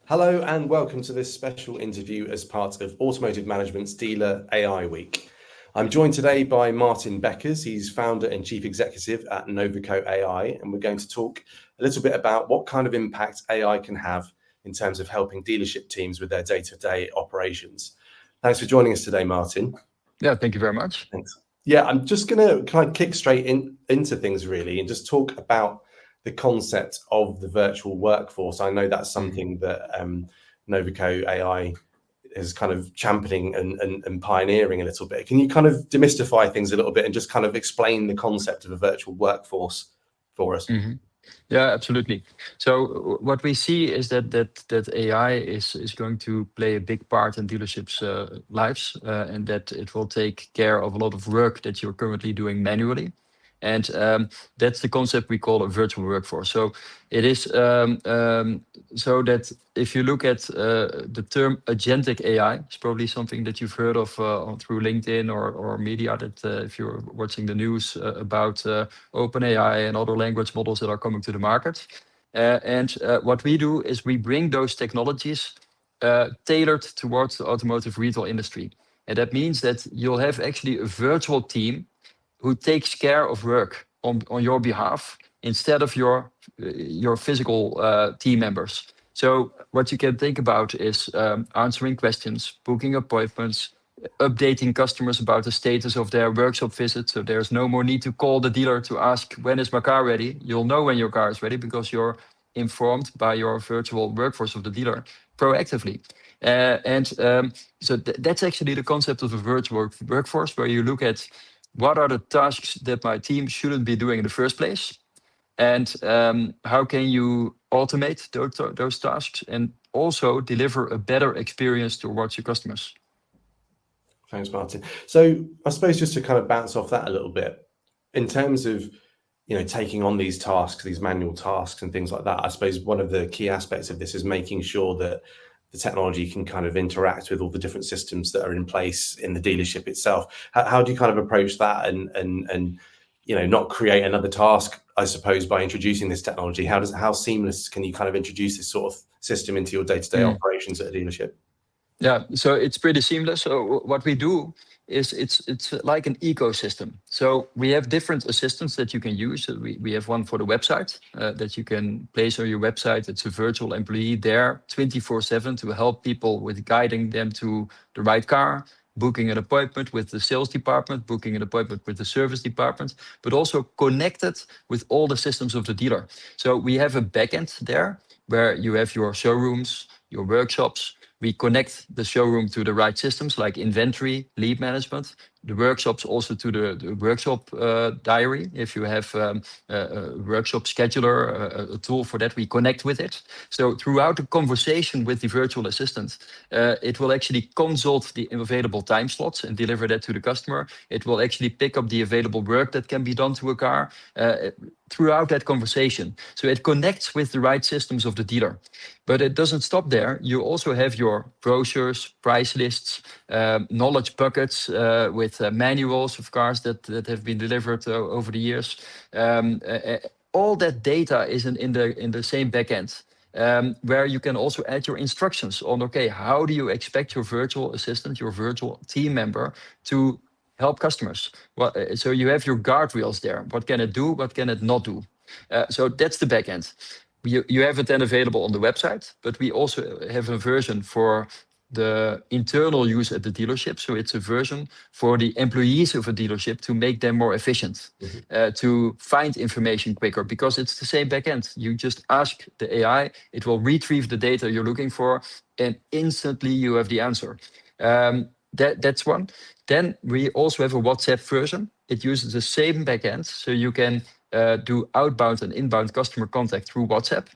Hello and welcome to this special interview as part of Automotive Management's Dealer AI Week. I'm joined today by Martin Beckers. He's founder and chief executive at Novaco AI, and we're going to talk a little bit about what kind of impact AI can have in terms of helping dealership teams with their day-to-day operations. Thanks for joining us today, Martin. Yeah, thank you very much. Thanks. Yeah, I'm just going to kind of kick straight into things really and just talk about the concept of the virtual workforce. I know that's something that Novaco AI is kind of championing and pioneering a little bit. Can you kind of demystify things a little bit and just kind of explain the concept of a virtual workforce for us? Mm-hmm. Yeah, absolutely. So what we see is that AI is going to play a big part in dealerships' lives, and that it will take care of a lot of work that you're currently doing manually. And that's the concept we call a virtual workforce. So it is so that if you look at the term agentic AI, it's probably something that you've heard of through LinkedIn or media, that if you're watching the news about OpenAI and other language models that are coming to the market. And what we do is we bring those technologies tailored towards the automotive retail industry. And that means that you'll have actually a virtual team who takes care of work on your behalf instead of your physical team members. So what you can think about is answering questions, booking appointments, updating customers about the status of their workshop visit. So there's no more need to call the dealer to ask, when is my car ready? You'll know when your car is ready because you're informed by your virtual workforce of the dealer proactively. So that's actually the concept of a virtual workforce, where you look at what are the tasks that my team shouldn't be doing in the first place, and how can you automate those tasks and also deliver a better experience towards your customers. Thanks, Martin. So I suppose just to kind of bounce off that a little bit, in terms of taking on these tasks, these manual tasks and things like that, I suppose one of the key aspects of this is making sure that the technology can kind of interact with all the different systems that are in place in the dealership itself. How do you kind of approach that and not create another task, I suppose, by introducing this technology? How seamless can you kind of introduce this sort of system into your day-to-day operations at a dealership? Yeah, so it's pretty seamless. So what we do is it's like an ecosystem. So we have different assistants that you can use. So we have one for the website that you can place on your website. It's a virtual employee there 24/7 to help people with guiding them to the right car, booking an appointment with the sales department, booking an appointment with the service department, but also connected with all the systems of the dealer. So we have a backend there where you have your showrooms, your workshops. We connect the showroom to the right systems like inventory, lead management, the workshops also to the workshop diary. If you have a workshop scheduler, a tool for that, we connect with it. So throughout the conversation with the virtual assistant, it will actually consult the available time slots and deliver that to the customer. It will actually pick up the available work that can be done to a car throughout that conversation. So it connects with the right systems of the dealer. But it doesn't stop there. You also have your brochures, price lists, knowledge buckets with manuals of cars that have been delivered over the years. All that data is in the same backend, where you can also add your instructions on, okay, how do you expect your virtual assistant, your virtual team member to help customers? So you have your guardrails there. What can it do? What can it not do? So that's the backend. You have it then available on the website, but we also have a version for the internal use at the dealership. So it's a version for the employees of a dealership to make them more efficient, to find information quicker, because it's the same backend. You just ask the AI, it will retrieve the data you're looking for, and instantly you have the answer. That's one. Then we also have a WhatsApp version. It uses the same backend, so you can do outbound and inbound customer contact through WhatsApp,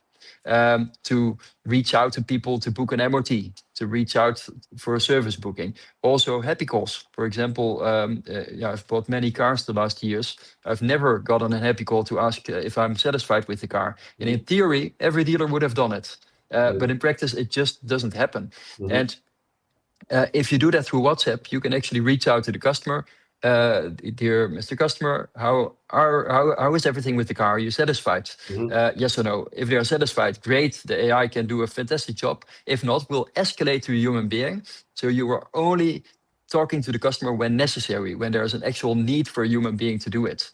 to reach out to people to book an MOT, to reach out for a service booking. Also happy calls. For example, I've bought many cars the last years. I've never gotten a happy call to ask if I'm satisfied with the car. And in theory, every dealer would have done it. But in practice, it just doesn't happen. And if you do that through WhatsApp, you can actually reach out to the customer, dear Mr. Customer, how is everything with the car? Are you satisfied? Yes or no? If they are satisfied, great. The AI can do a fantastic job. If not, we'll escalate to a human being. So you are only talking to the customer when necessary, when there's an actual need for a human being to do it.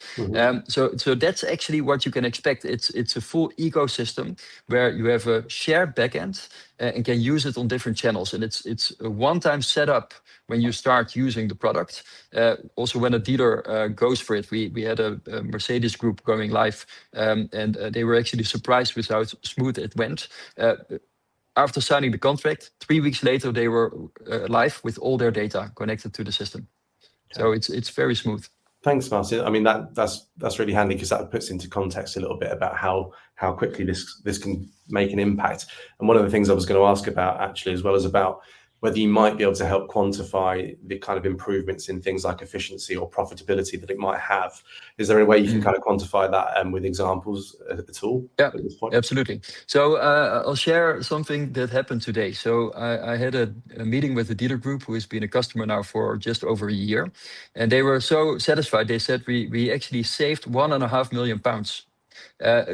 So that's actually what you can expect. It's a full ecosystem where you have a shared backend and can use it on different channels. And it's a one-time setup when you start using the product. Also, when a dealer goes for it, we had a Mercedes group going live, and they were actually surprised with how smooth it went. After signing the contract, 3 weeks later, they were live with all their data connected to the system. So it's very smooth. Thanks, Martin. I mean, that's really handy because that puts into context a little bit about how quickly this can make an impact. And one of the things I was going to ask about actually, as well as about whether you might be able to help quantify the kind of improvements in things like efficiency or profitability that it might have. Is there a way you can kind of quantify that with examples at all? Yeah, at this point? absolutely. So I'll share something that happened today. So I had a meeting with a dealer group who has been a customer now for just over a year. And they were so satisfied. They said, we actually saved £1.5 million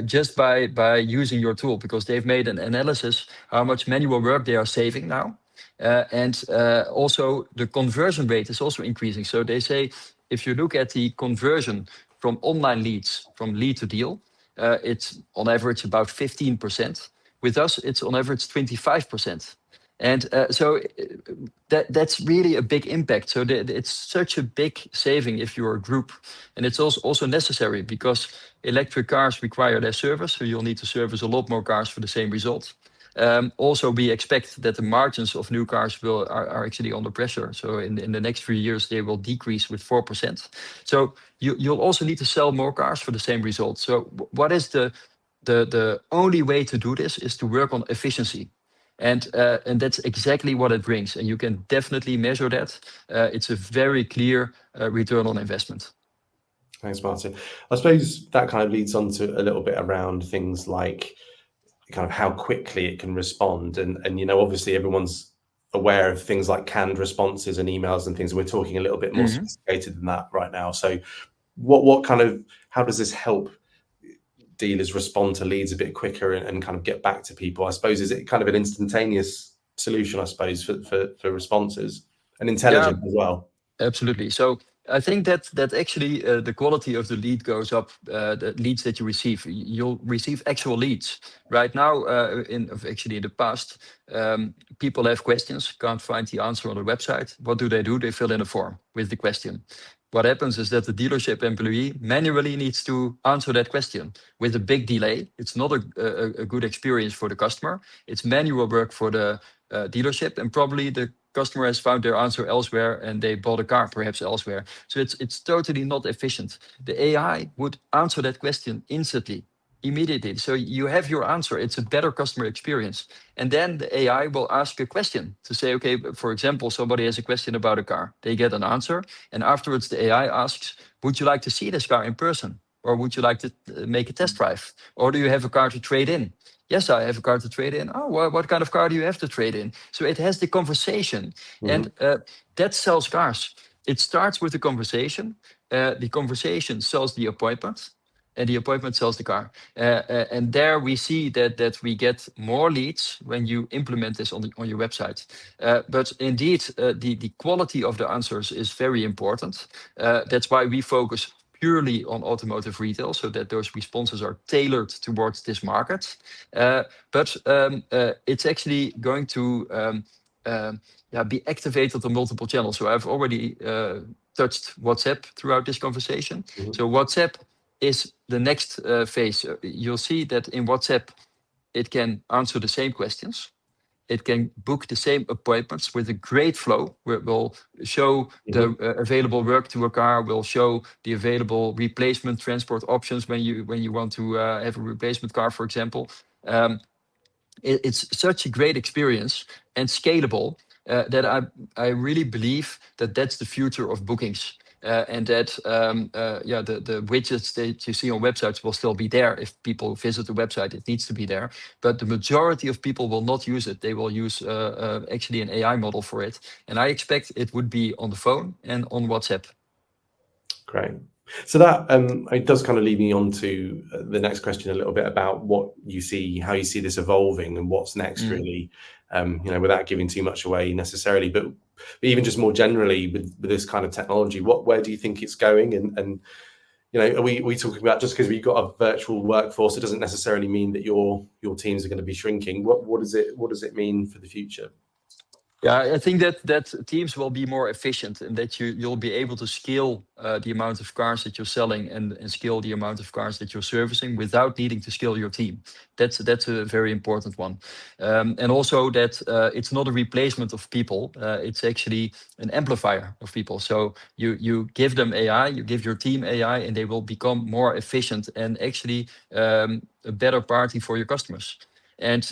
just by using your tool, because they've made an analysis how much manual work they are saving now. And also the conversion rate is also increasing. So they say, if you look at the conversion from online leads, from lead to deal, it's on average about 15%. With us, it's on average 25%. And so that's really a big impact. So it's such a big saving if you're a group. And it's also necessary because electric cars require less service. So you'll need to service a lot more cars for the same result. Also, we expect that the margins of new cars are actually under pressure. So in the next 3 years, they will decrease with 4%. So you'll also need to sell more cars for the same result. So what is the only way to do this is to work on efficiency. And that's exactly what it brings. And you can definitely measure that. It's a very clear return on investment. Thanks, Martin. I suppose that kind of leads on to a little bit around things like kind of how quickly it can respond. And obviously everyone's aware of things like canned responses and emails and things. We're talking a little bit more sophisticated than that right now. So how does this help dealers respond to leads a bit quicker and kind of get back to people? I suppose, is it kind of an instantaneous solution, I suppose, for responses, and intelligent as well? Absolutely. So I think that actually the quality of the lead goes up. The leads that you receive, you'll receive actual leads. Right now, in the past, people have questions, can't find the answer on the website. What do? They fill in a form with the question. What happens is that the dealership employee manually needs to answer that question with a big delay. It's not a good experience for the customer. It's manual work for the dealership, and probably the customer has found their answer elsewhere and they bought a car perhaps elsewhere. So it's totally not efficient. The AI would answer that question instantly, immediately. So you have your answer. It's a better customer experience. And then the AI will ask a question to say, okay, for example, somebody has a question about a car. They get an answer. And afterwards, the AI asks, would you like to see this car in person? Or would you like to make a test drive? Or do you have a car to trade in? Yes, I have a car to trade in. Oh, well, what kind of car do you have to trade in? So it has the conversation. And that sells cars. It starts with the conversation. The conversation sells the appointment. And the appointment sells the car. And there we see that we get more leads when you implement this on your website. But indeed, the quality of the answers is very important. That's why we focus purely on automotive retail, so that those responses are tailored towards this market. But it's actually going to be activated on multiple channels. So I've already touched WhatsApp throughout this conversation. So WhatsApp is the next phase. You'll see that in WhatsApp, it can answer the same questions. It can book the same appointments with a great flow, where it will show the available work to a car, will show the available replacement transport options when you want to have a replacement car, for example. It's such a great experience and scalable that I really believe that that's the future of bookings. And that the widgets that you see on websites will still be there. If people visit the website, it needs to be there. But the majority of people will not use it. They will use actually an AI model for it. And I expect it would be on the phone and on WhatsApp. Great. So that it does kind of lead me on to the next question a little bit about what you see, how you see this evolving, and what's next, really. Without giving too much away necessarily, but even just more generally with this kind of technology, where do you think it's going? And are we talking about, just because we've got a virtual workforce, it doesn't necessarily mean that your teams are going to be shrinking. What does it mean for the future? Yeah, I think that teams will be more efficient, and that you'll be able to scale the amount of cars that you're selling, and scale the amount of cars that you're servicing without needing to scale your team. That's a very important one, and also that it's not a replacement of people. It's actually an amplifier of people. So you give them AI, you give your team AI, and they will become more efficient and actually a better party for your customers. And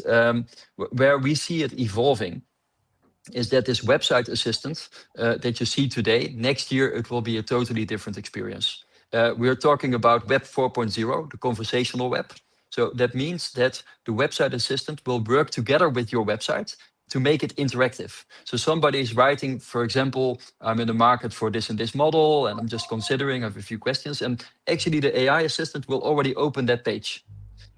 where we see it evolving is that this website assistant that you see today, next year it will be a totally different experience. We're talking about Web 4.0, the conversational web. So that means that the website assistant will work together with your website to make it interactive. So somebody is writing, for example, I'm in the market for this and this model, and I'm just considering, I have a few questions. And actually the AI assistant will already open that page.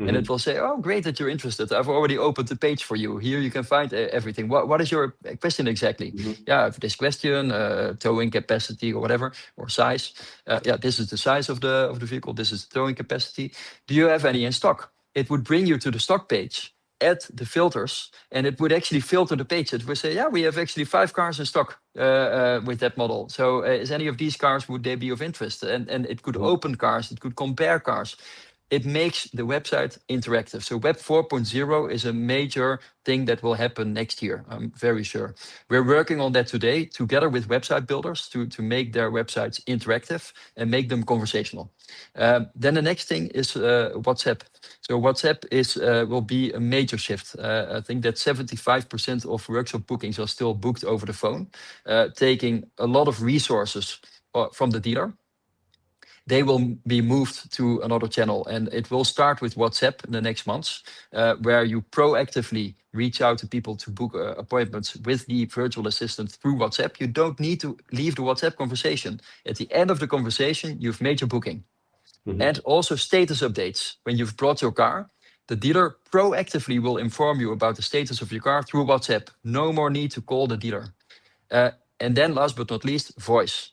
And it will say, oh, great that you're interested. I've already opened the page for you. Here you can find everything. What is your question exactly? Yeah, I have this question, towing capacity or whatever, or size. This is the size of the vehicle. This is the towing capacity. Do you have any in stock? It would bring you to the stock page, add the filters, and it would actually filter the page. It would say, yeah, we have actually 5 cars in stock with that model. So is any of these cars, would they be of interest? And it could open cars, it could compare cars. It makes the website interactive. So Web 4.0 is a major thing that will happen next year, I'm very sure. We're working on that today together with website builders to make their websites interactive and make them conversational. Then the next thing is WhatsApp. So WhatsApp will be a major shift. I think that 75% of workshop bookings are still booked over the phone, taking a lot of resources from the dealer. They will be moved to another channel, and it will start with WhatsApp in the next months, where you proactively reach out to people to book appointments with the virtual assistant through WhatsApp. You don't need to leave the WhatsApp conversation. At the end of the conversation, you've made your booking. And also status updates. When you've brought your car, the dealer proactively will inform you about the status of your car through WhatsApp. No more need to call the dealer. And then last but not least, voice.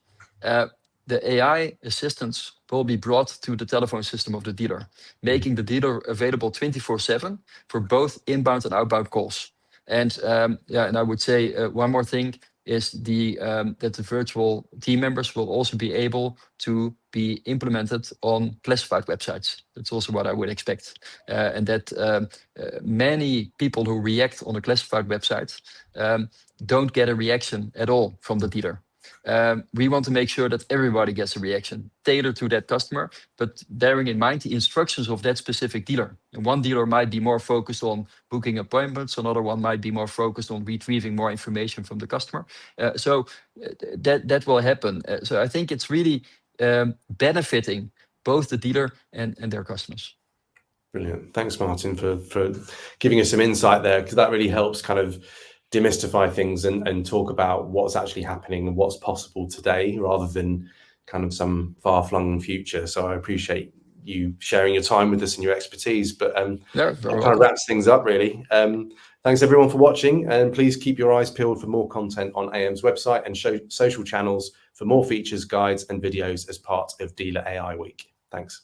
The AI assistants will be brought to the telephone system of the dealer, making the dealer available 24/7 for both inbound and outbound calls. And and I would say one more thing is that the virtual team members will also be able to be implemented on classified websites. That's also what I would expect. And that many people who react on a classified website don't get a reaction at all from the dealer. We want to make sure that everybody gets a reaction tailored to that customer, but bearing in mind the instructions of that specific dealer. And one dealer might be more focused on booking appointments, another one might be more focused on retrieving more information from the customer. So that will happen. So I think it's really benefiting both the dealer and their customers. Brilliant. Thanks, Martin, for giving us some insight there, because that really helps kind of demystify things and talk about what's actually happening and what's possible today, rather than kind of some far-flung future. So I appreciate you sharing your time with us and your expertise. But that kind of wraps things up, really. Thanks everyone for watching, and please keep your eyes peeled for more content on AM's website and social channels for more features, guides, and videos as part of Dealer AI Week. Thanks.